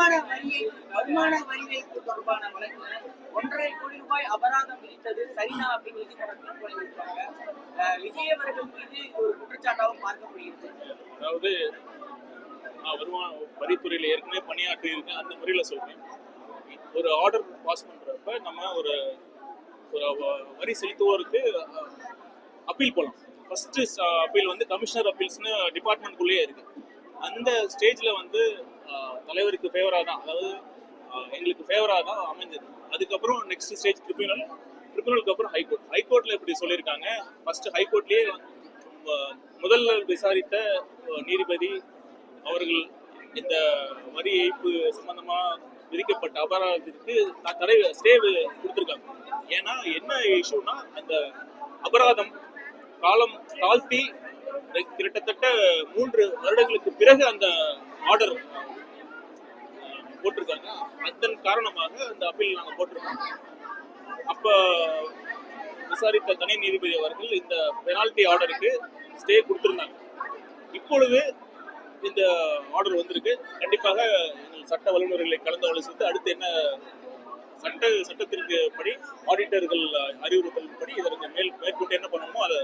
வருமான வரி வைப்பு தொடர்பான வழக்குல 1.5 கோடி ரூபாய் அபராதம் விதித்தது சரினா அப்படின்னு நீதிமன்றத்தில் போயிருக்காங்க. விஜய் அவர்கள் மீது ஒரு குற்றச்சாட்டாகவும் பார்க்கப்படுகிறது. அதாவது நான் வருமான வரித்துறையில ஏற்கனவே பணியாற்றி இருக்கேன். அந்த முறையில சொல்றேன். ஒரு ஆர்டர் பாஸ் பண்றப்ப நம்ம ஒரு வரி செலுத்துவோருக்கு அப்பீல் போகலாம். ஃபர்ஸ்ட் அப்பீல் வந்து கமிஷனர் அப்பீல்ஸ்னு டிபார்ட்மெண்ட்குள்ளேயே இருக்கு. அந்த ஸ்டேஜ்ல வந்து தலைவருக்கு ஃபேவராக தான், அதாவது எங்களுக்கு ஃபேவராக தான் அமைஞ்சது. அதுக்கப்புறம் நெக்ஸ்ட் ஸ்டேஜ் ட்ரிபியூனலுக்கு அப்புறம் ஹைகோர்ட்ல இப்படி சொல்லியிருக்காங்க. ஃபர்ஸ்ட் ஹைகோர்ட்லயே முதல்ல விசாரித்த நீதிபதி அவர்கள் இந்த வரி ஏய்ப்பு சம்பந்தமா விதிக்கப்பட்ட அபராதத்திற்கு ஸ்டே கொடுத்துருக்காங்க. ஏன்னா என்ன இஷ்யூனா, அந்த அபராதம் காலம் தாழ்த்தி கிட்டத்தட்ட 3 வருடங்களுக்கு பிறகு அந்த ஆர்டர் போட்டிருக்காங்க. அதன் காரணமாக அந்த அப்பீல் நாங்கள் போட்டிருக்கோம். அப்ப விசாரித்த தனி நீதிபதி அவர்கள் இந்த பெனால்டி ஆர்டருக்கு ஸ்டே கொடுத்திருந்தாங்க. இப்பொழுது இந்த ஆர்டர் வந்திருக்கு. கண்டிப்பாக எங்கள் சட்ட வல்லுநர்களை கலந்து ஆலோசித்து அடுத்து என்ன சட்டத்திற்கு படி ஆடிட்டர்கள் அறிவுறுத்தல் படி இதற்கு மேற்கொண்டு என்ன பண்ணணுமோ அதை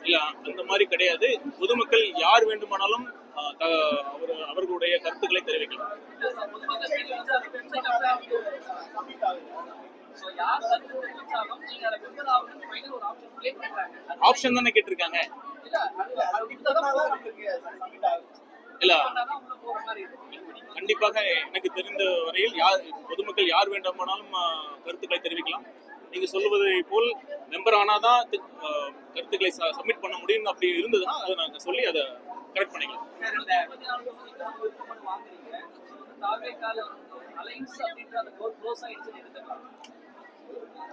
இல்ல அந்த மாதிரி கிடையாது. பொதுமக்கள் யார் வேண்டுமானாலும் அவர்களுடைய கருத்துக்களை தெரிவிக்கலாம். ஆப்ஷன் தானே கேட்டிருக்காங்க. இல்ல கண்டிப்பாக எனக்கு தெரிந்த வரையில் பொதுமக்கள் யார் வேண்டுமானாலும் கருத்துக்களை தெரிவிக்கலாம். நீங்க சொல்லுவதை போல் மெம்பர் ஆனாதான் கருத்துக்களை சப்மிட் பண்ண முடியும். அப்படி இருந்ததுன்னா அதை நாங்க சொல்லி அதை கரெக்ட் பண்ணிக்கலாம்.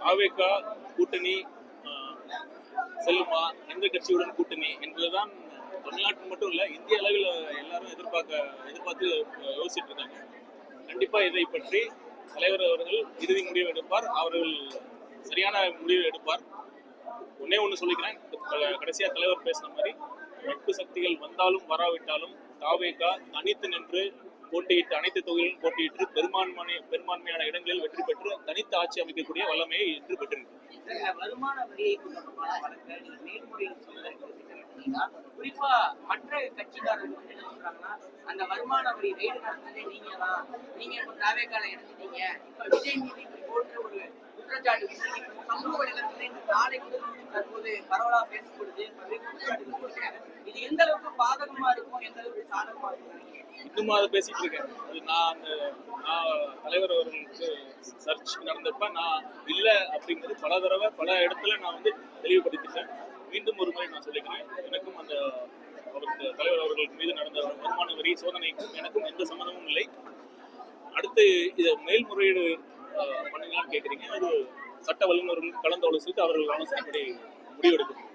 தாவேகா கூட்டணி செல்லுமா, எந்த கட்சியுடன் கூட்டணி என்பதுதான் தமிழ்நாட்டில் மட்டும் இல்ல, இந்திய அளவில் எல்லாரும் எதிர்பார்த்து யோசிச்சுட்டு இருக்காங்க. கண்டிப்பா இதை பற்றி தலைவர் அவர்கள் இறுதி முடிவு எடுப்பார். அவர்கள் சரியான முடிவு எடுப்பார். ஒண்ணு சொல்லிக்கிறேன், கடைசியா தலைவர் பேசின மாதிரி நட்பு சக்திகள் வந்தாலும் வராவிட்டாலும் தாவேகா தனித்து நின்று போட்டியிட்டு அனைத்து தொகுதிகளிலும் போட்டியிட்டு பெரும்பான்மையான இடங்களில் வெற்றி பெற்று தனித்து ஆட்சி அமைக்கக்கூடிய வல்லமையை இன்று பெற்றிருக்கு. வருமான வரியை குறிப்பா மற்ற கட்சிக்காரர்கள் என்ன சொல்றாங்கன்னா, அந்த வருமான வரி ரெய்டு நடந்ததே நீங்க தாவேகால எடுத்துட்டீங்க, இப்ப விஜய் மீது இப்படி போன்ற ஒரு குற்றச்சாட்டு சமூக வலைதளத்தில் நாளை முதல் தற்போது பரவலா பேசப்படுது. இது எந்த அளவுக்கு பாதகமா இருக்கும், எந்த அளவுக்கு சாதகமா இருக்கும்? இன்னும் அதை பேசிட்டு இருக்கேன். அது நான் தலைவர் அவர்களுக்கு சர்ச் நடந்தப்ப நான் இல்லை அப்படிங்கிறது பல தடவை பல இடத்துல நான் வந்து தெளிவுபடுத்திட்டேன். மீண்டும் ஒரு முறை நான் சொல்லிக்கிறேன், எனக்கும் அந்த அவருக்கு தலைவர் அவர்களுக்கு மீது நடந்த வருமான வரி சோதனைக்கும் எனக்கும் எந்த சம்மந்தமும் இல்லை. அடுத்து இதை மேல்முறையீடு பண்ணுங்களான்னு கேட்குறீங்க. அது சட்ட வல்லுநர்கள் கலந்து ஆலோசித்து அவர்கள் ஆலோசனைப்படி முடிவெடுக்கும்.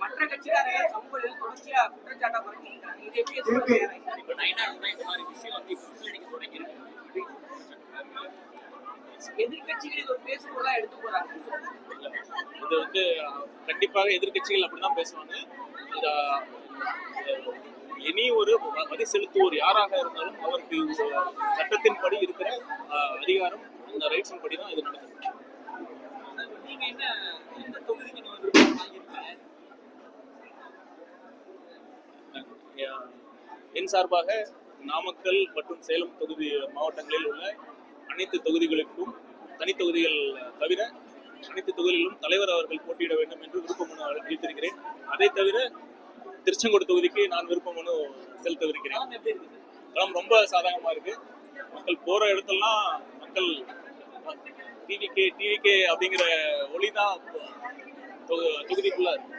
மற்ற கட்சிக்காரர்கள் சமூகத்தில் தொடர்ச்சியா குற்றச்சாட்டா பண்ணிருக்காங்க. இது எப்படி இப்ப விஷயம் வந்து எதிர்கட்சிகள் இது ஒரு பேசுபொருளா எடுத்து போறாங்க. இது வந்து கண்டிப்பாக எதிர்கட்சிகள் அப்படிதான் பேசுவாங்க. இனி ஒரு வரி செலுத்துவோர் யாராக இருந்தாலும் அவருக்கு சட்டத்தின்படி இருக்கிற அதிகாரம், அந்த ரைட்ஸின் படி தான் இது நடக்குது. நீங்க என்ன தொகுதிக்கு என் சார்பாக நாமக்கல் மற்றும் சேலம் தொகுதி மாவட்டங்களில் உள்ள அனைத்து தொகுதிகளுக்கும் தனித்தொகுதிகள் தவிர அனைத்து தொகுதிகளிலும் தலைவர் அவர்கள் போட்டியிட வேண்டும் என்று விருப்ப மனு அளித்திருக்கிறேன். அதை தவிர திருச்செங்கோடு தொகுதிக்கு நான் விருப்ப மனு செலுத்தவிருக்கிறேன். களம் ரொம்ப சாதகமா இருக்கு. மக்கள் போற இடத்துலலாம் மக்கள் டிவிகே அப்படிங்கிற ஒளிதான் தொகுதிக்குள்ள இருக்கு.